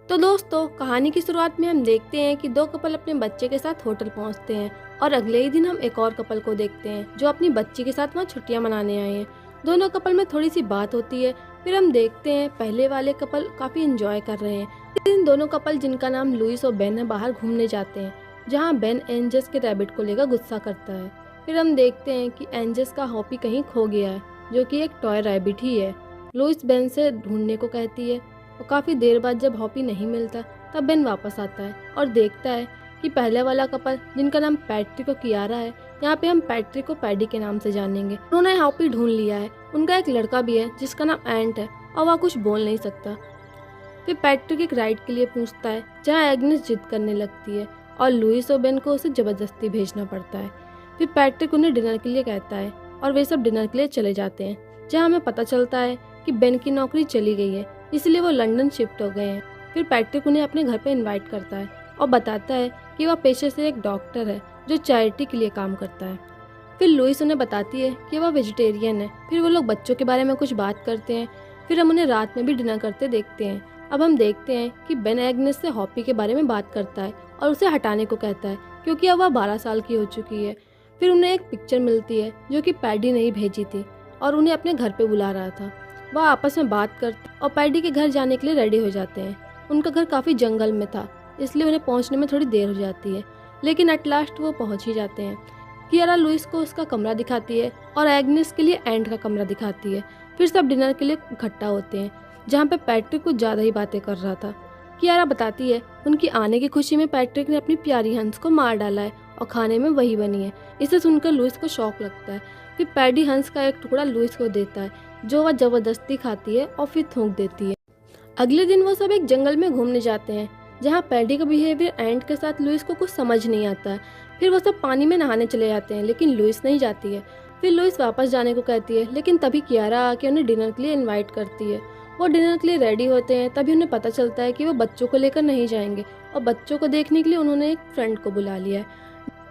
तो दोस्तों, कहानी की शुरुआत में हम देखते हैं कि दो कपल अपने बच्चे के साथ होटल पहुंचते हैं और अगले ही दिन हम एक और कपल को देखते हैं जो अपनी बच्ची के साथ वहां छुट्टियां मनाने आए हैं। दोनों कपल में थोड़ी सी बात होती है। फिर हम देखते हैं पहले वाले कपल काफी एंजॉय कर रहे हैं। इस दिन दोनों कपल जिनका नाम लुइस और बेन है बाहर घूमने जाते हैं, जहाँ बेन एंजस के रैबिट को लेकर गुस्सा करता है। फिर हम देखते हैं कि एंजस का हॉपी कहीं खो गया है, जो कि एक टॉय रैबिट ही है। लुइस बेन से ढूंढने को कहती है और काफ़ी देर बाद जब हॉपी नहीं मिलता तब बेन वापस आता है और देखता है कि पहले वाला कपल जिनका नाम पैट्रिक और कियारा है, यहाँ पे हम पैट्रिक को पैडी के नाम से जानेंगे। उन्होंने हॉपी ढूंढ लिया है। उनका एक लड़का भी है जिसका नाम एंट है और वह कुछ बोल नहीं सकता। फिर पैट्रिक एक राइड के लिए पूछता है, जहाँ एग्नेस जिद करने लगती है और लुइस और बेन को उसे ज़बरदस्ती भेजना पड़ता है। फिर पैट्रिक उन्हें डिनर के लिए कहता है और वे सब डिनर के लिए चले जाते हैं, जहाँ हमें पता चलता है कि बेन की नौकरी चली गई है, इसलिए वो लंदन शिफ्ट हो गए हैं। फिर पैट्रिक उन्हें अपने घर पे इनवाइट करता है और बताता है कि वह पेशे से एक डॉक्टर है जो चैरिटी के लिए काम करता है। फिर लुइस उन्हें बताती है कि वह वेजिटेरियन है। फिर वो लोग बच्चों के बारे में कुछ बात करते हैं। फिर हम उन्हें रात में भी डिनर करते देखते हैं। अब हम देखते हैं कि बेन एग्नेस से हॉपी के बारे में बात करता है और उसे हटाने को कहता है, क्योंकि अब वह 12 साल की हो चुकी है। फिर उन्हें एक पिक्चर मिलती है जो कि पैडी ने ही भेजी थी और उन्हें अपने घर पे बुला रहा था। वह आपस में बात करते और पैडी के घर जाने के लिए रेडी हो जाते हैं। उनका घर काफ़ी जंगल में था, इसलिए उन्हें पहुंचने में थोड़ी देर हो जाती है, लेकिन एट लास्ट वो पहुंच ही जाते हैं। कियारा लुइस को उसका कमरा दिखाती है और एग्नेस के लिए एंड का कमरा दिखाती है। फिर सब डिनर के लिए इकट्ठा होते हैं, जहाँ पे पैट्रिक कुछ ज़्यादा ही बातें कर रहा था। कियारा बताती है उनकी आने की खुशी में पैट्रिक ने अपनी प्यारी हंस को मार डाला है और खाने में वही बनी है। इसे सुनकर लुइस को शौक लगता है। फिर पैडी हंस का एक टुकड़ा लुइस को देता है, जो वह जबरदस्ती खाती है और फिर थूक देती है। अगले दिन वो सब एक जंगल में घूमने जाते हैं, जहाँ पैडी का बिहेवियर एंट के साथ लुइस को कुछ समझ नहीं आता है। फिर वो सब पानी में नहाने चले जाते हैं, लेकिन लुइस नहीं जाती है। फिर लुइस वापस जाने को कहती है, लेकिन तभी कियारा आके उन्हें डिनर के लिए इनवाइट करती है। वो डिनर के लिए रेडी होते हैं, तभी उन्हें पता चलता है कि वो बच्चों को लेकर नहीं जाएंगे और बच्चों को देखने के लिए उन्होंने एक फ्रेंड को बुला लिया है।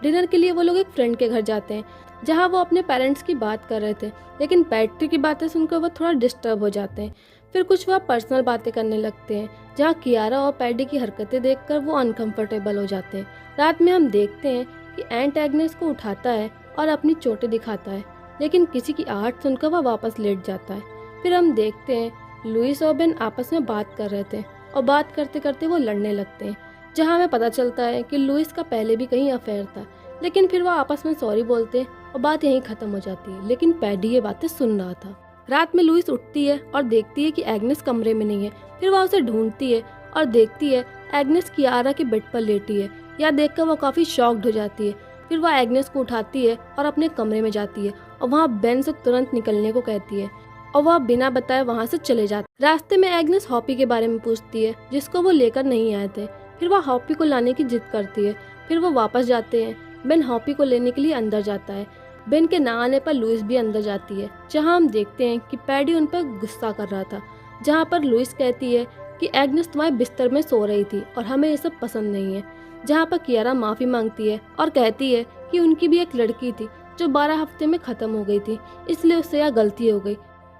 डिनर के लिए वो लोग एक फ्रेंड के घर जाते हैं, जहाँ वो अपने पेरेंट्स की बात कर रहे थे, लेकिन पैट्रिक की बातें सुनकर वो थोड़ा डिस्टर्ब हो जाते हैं। फिर कुछ वह पर्सनल बातें करने लगते हैं, जहाँ कियारा और पैडी की हरकतें देखकर वो अनकंफर्टेबल हो जाते हैं। रात में हम देखते हैं कि एंट एग्नेस को उठाता है और अपनी चोटें दिखाता है, लेकिन किसी की आहट सुनकर वह वापस लेट जाता है। फिर हम देखते हैं लुइस और बेन आपस में बात कर रहे थे और बात करते करते वो लड़ने लगते हैं, जहाँ हमें पता चलता है कि लुइस का पहले भी कहीं अफेयर था, लेकिन फिर वो आपस में सॉरी बोलते हैं और बात यहीं खत्म हो जाती है। लेकिन पैडी ये बातें सुन रहा था। रात में लुइस उठती है और देखती है कि एग्नेस कमरे में नहीं है। फिर वह उसे ढूंढती है और देखती है एग्नेस कियारा के बेड पर लेटी है। यह देखकर वो काफ़ी शॉक्ड हो जाती है। फिर वह एग्नेस को उठाती है और अपने कमरे में जाती है और वहाँ बेन से तुरंत निकलने को कहती है और वह बिना बताए वहाँ से चले जाते। रास्ते में एग्नेस हॉपी के बारे में पूछती है, जिसको वो लेकर नहीं आए थे। फिर वह हॉपी को लाने की जिद करती है। फिर वो वापस जाते हैं। बेन हॉपी को लेने के लिए अंदर जाता है। बेन के ना आने पर लुइस भी अंदर जाती है, जहां हम देखते हैं कि पैडी उन पर गुस्सा कर रहा था। जहां पर लुइस कहती है कि एग्नेस तुम्हारे बिस्तर में सो रही थी और हमें ये सब पसंद नहीं है। जहां पर कियारा माफ़ी मांगती है और कहती है कि उनकी भी एक लड़की थी जो 12 हफ्ते में ख़त्म हो गई थी, इसलिए उससे यह गलती हो गई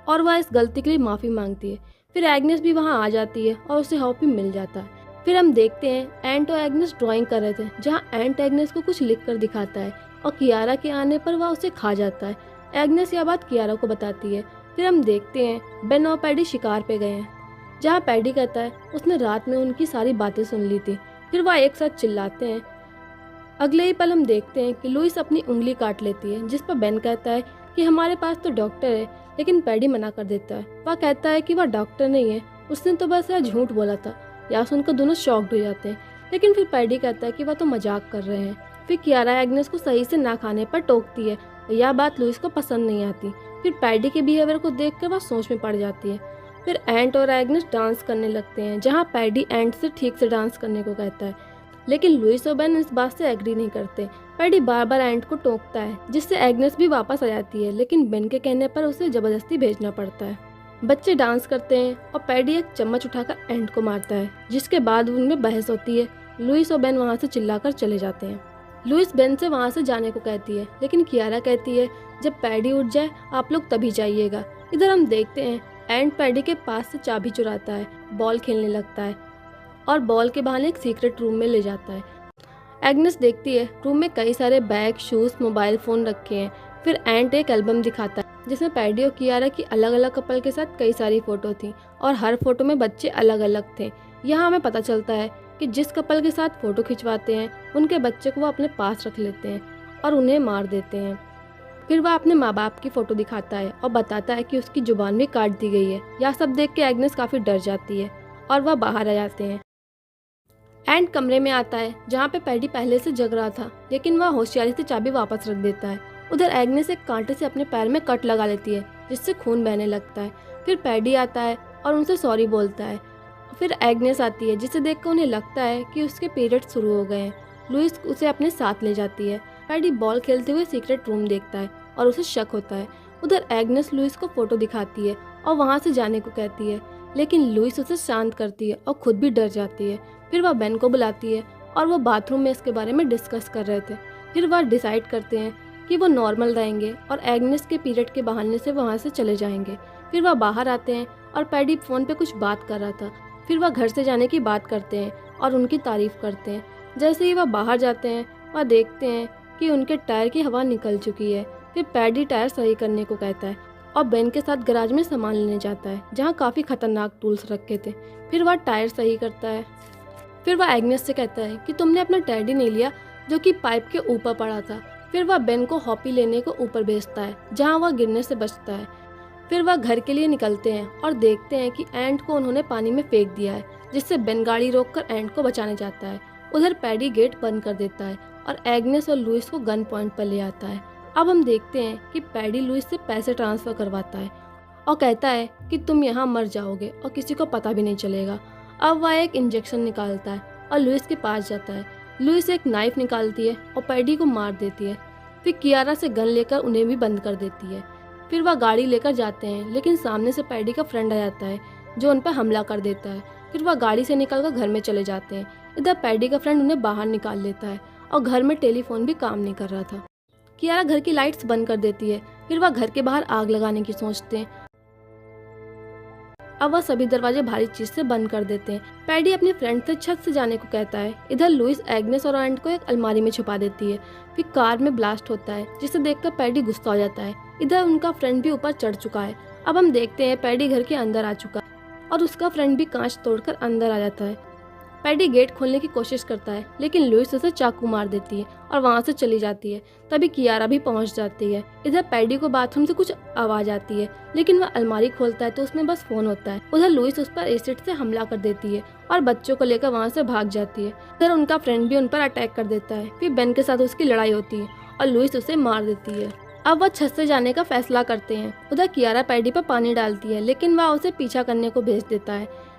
और वह इस गलती के लिए माफ़ी मांगती है। फिर एग्नेस भी वहाँ आ जाती है और उसे हॉपी मिल जाता है। फिर हम देखते हैं एंट और एग्नेस ड्राइंग कर रहे थे, जहाँ एंट एग्नेस को कुछ लिख कर दिखाता है और कियारा के आने पर वह उसे खा जाता है। एग्नेस यह बात कियारा को बताती है। फिर हम देखते हैं बेन और पैडी शिकार पे गए हैं, जहाँ पैडी कहता है उसने रात में उनकी सारी बातें सुन ली थी। फिर वह एक साथ चिल्लाते हैं। अगले ही पल हम देखते हैं कि लुइस अपनी उंगली काट लेती है, जिस पर बेन कहता है कि हमारे पास तो डॉक्टर है, लेकिन पैडी मना कर देता है। वह कहता है कि वह डॉक्टर नहीं है, उसने तो बस यह झूठ बोला था। यह सुनकर दोनों शॉक्ड हो जाते हैं, लेकिन फिर पैडी कहता है कि वह तो मजाक कर रहे हैं। फिर कियारा एग्नेस को सही से ना खाने पर टोकती है। यह बात लुइस को पसंद नहीं आती। फिर पैडी के बिहेवियर को देखकर वह सोच में पड़ जाती है। फिर एंट और एग्नेस डांस करने लगते हैं, जहाँ पैडी एंट से ठीक से डांस करने को कहता है, लेकिन लुइस और बेन इस बात से एग्री नहीं करते। पैडी बार बार एंट को टोकता है, जिससे एग्नेस भी वापस आ जाती है, लेकिन बेन के कहने पर उसे जबरदस्ती भेजना पड़ता है। बच्चे डांस करते हैं और पैडी एक चम्मच उठाकर एंट को मारता है, जिसके बाद उनमें बहस होती है। लुइस और बेन वहाँ से चिल्लाकर चले जाते हैं। लुइस बेन से वहाँ से जाने को कहती है, लेकिन कियारा कहती है जब पैडी उठ जाए आप लोग तभी जाइएगा। इधर हम देखते हैं एंट पैडी के पास से चाबी चुराता है, बॉल खेलने लगता है और बॉल के बहाने एक सीक्रेट रूम में ले जाता है। एग्नेस देखती है रूम में कई सारे बैग, शूज़, मोबाइल फ़ोन रखे हैं। फिर एंट एक एल्बम दिखाता है जिसमें पैडी और कियारा की अलग अलग कपल के साथ कई सारी फ़ोटो थी और हर फोटो में बच्चे अलग अलग थे। यहाँ हमें पता चलता है कि जिस कपल के साथ फ़ोटो खिंचवाते हैं उनके बच्चे को वो अपने पास रख लेते हैं और उन्हें मार देते हैं। फिर वह अपने माँ बाप की फ़ोटो दिखाता है और बताता है कि उसकी जुबान भी काट दी गई है। यह सब देख के एग्नेस काफ़ी डर जाती है और वह बाहर आ जाते हैं। एंड कमरे में आता है जहाँ पे पैडी पहले से जग रहा था, लेकिन वह होशियारी से चाबी वापस रख देता है। उधर एग्नेस एक कांटे से अपने पैर में कट लगा लेती है जिससे खून बहने लगता है। फिर पैडी आता है और उनसे सॉरी बोलता है। फिर एग्नेस आती है जिसे देखकर उन्हें लगता है कि उसके पीरियड शुरू हो गए हैं। लुइस उसे अपने साथ ले जाती है। पैडी बॉल खेलते हुए सीक्रेट रूम देखता है और उसे शक होता है। उधर एग्नेस लुइस को फोटो दिखाती है और वहाँ से जाने को कहती है, लेकिन लुइस उसे शांत करती है और खुद भी डर जाती है। फिर वह बेन को बुलाती है और वो बाथरूम में इसके बारे में डिस्कस कर रहे थे। फिर वह डिसाइड करते हैं कि वो नॉर्मल रहेंगे और एग्नेस के पीरियड के बहाने से वहाँ से चले जाएंगे। फिर वह बाहर आते हैं और पैडी फ़ोन पे कुछ बात कर रहा था। फिर वह घर से जाने की बात करते हैं और उनकी तारीफ़ करते हैं। जैसे ही वह बाहर जाते हैं वह देखते हैं कि उनके टायर की हवा निकल चुकी है। फिर पैडी टायर सही करने को कहता है और बेन के साथ गैराज में सामान लेने जाता है जहाँ काफ़ी खतरनाक टूल्स रखे थे। फिर वह टायर सही करता है। फिर वह एग्नेस से कहता है कि तुमने अपना टेडी नहीं लिया जो कि पाइप के ऊपर पड़ा था। फिर वह बेन को हॉपी लेने को ऊपर भेजता है जहाँ वह गिरने से बचता है। फिर वह घर के लिए निकलते हैं और देखते हैं कि एंट को उन्होंने पानी में फेंक दिया है, जिससे बेन गाड़ी रोककर एंट को बचाने जाता है। उधर पैडी गेट बंद कर देता है और एग्नेस और लुइस को गन पॉइंट पर ले आता है। अब हम देखते हैं कि पैडी लुइस से पैसे ट्रांसफ़र करवाता है और कहता है कि तुम यहाँ मर जाओगे और किसी को पता भी नहीं चलेगा। अब वह एक इंजेक्शन निकालता है और लुइस के पास जाता है। लुइस एक नाइफ निकालती है और पैडी को मार देती है। फिर कियारा से गन लेकर उन्हें भी बंद कर देती है। फिर वह गाड़ी लेकर जाते हैं, लेकिन सामने से पैडी का फ्रेंड आ जाता है जो उन पर हमला कर देता है। फिर वह गाड़ी से निकलकर घर में चले जाते हैं। इधर पैडी का फ्रेंड उन्हें बाहर निकाल लेता है और घर में टेलीफोन भी काम नहीं कर रहा था। कियारा घर की लाइट्स बंद कर देती है। फिर वह घर के बाहर आग लगाने की सोचते हैं। अब वह सभी दरवाजे भारी चीज से बंद कर देते हैं। पैडी अपने फ्रेंड से छत से जाने को कहता है। इधर लुइस एग्नेस और एंट को एक अलमारी में छुपा देती है। फिर कार में ब्लास्ट होता है जिसे देखकर पैडी गुस्सा हो जाता है। इधर उनका फ्रेंड भी ऊपर चढ़ चुका है। अब हम देखते हैं पैडी घर के अंदर आ चुका है और उसका फ्रेंड भी कांच तोड़कर अंदर आ जाता है। पैडी गेट खोलने की कोशिश करता है, लेकिन लुइस उसे चाकू मार देती है और वहाँ से चली जाती है। तभी कियारा भी पहुँच जाती है। इधर पैडी को बाथरूम से कुछ आवाज़ आती है, लेकिन वह अलमारी खोलता है तो उसमें बस फ़ोन होता है। उधर लुइस उस पर एसिड से हमला कर देती है और बच्चों को लेकर वहाँ से भाग जाती है। इधर उनका फ्रेंड भी उन पर अटैक कर देता है। फिर बेन के साथ उसकी लड़ाई होती है और लुइस उसे मार देती है। अब वह छत से जाने का फैसला करते हैं। उधर कियारा पैडी पर पानी डालती है, लेकिन वह उसे पीछा करने को भेज देता है।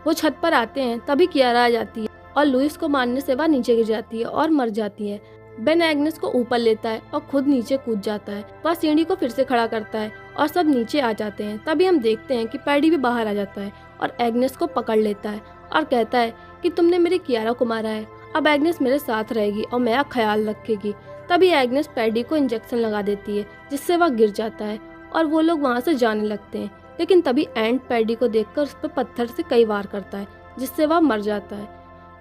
वो छत पर आते हैं, तभी कियारा आ जाती है और लुइस को मारने से वह नीचे गिर जाती है और मर जाती है। बेन एग्नेस को ऊपर लेता है और खुद नीचे कूद जाता है। वह सीढ़ी को फिर से खड़ा करता है और सब नीचे आ जाते हैं। तभी हम देखते हैं कि पैडी भी बाहर आ जाता है और एग्नेस को पकड़ लेता है और कहता है कि तुमने मेरी कियारा को मारा है, अब एग्नेस मेरे साथ रहेगी और मेरा ख्याल रखेगी। तभी एग्नेस पैडी को इंजेक्शन लगा देती है जिससे वह गिर जाता है और वो लोग वहाँ से जाने लगते हैं। लेकिन तभी एंट पैडी को देखकर उस पर पत्थर से कई वार करता है जिससे वह मर जाता है।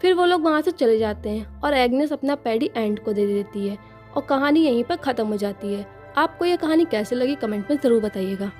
फिर वो लोग वहाँ से चले जाते हैं और एग्नेस अपना पैडी एंट को दे देती है और कहानी यहीं पर ख़त्म हो जाती है। आपको ये कहानी कैसे लगी कमेंट में ज़रूर बताइएगा।